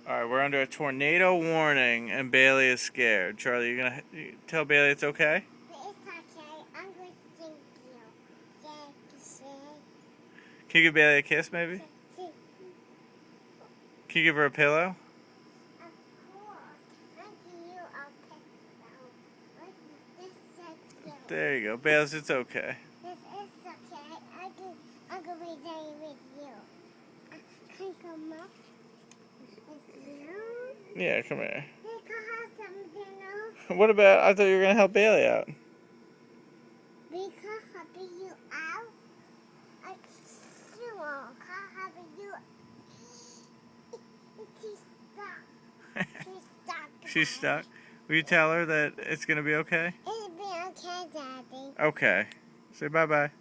Alright, we're under a tornado warning and Bailey is scared. Charlie, you gonna tell Bailey it's okay? It's okay. I'm going to thank you. Can you give Bailey a kiss maybe? Can you give her a pillow? Of course. I'll give you a pillow. There you go. Bailey, it's okay. This is okay. I'm going to be there with you. Can I come up with you? Yeah, come here. Hey, can I have some dinner? What about, I thought you were gonna help Bailey out. We can help you out. Sure, can I help you? She's stuck. She's stuck. She's stuck. Will you tell her that it's gonna be okay? It'll be okay, Daddy. Okay. Say bye-bye.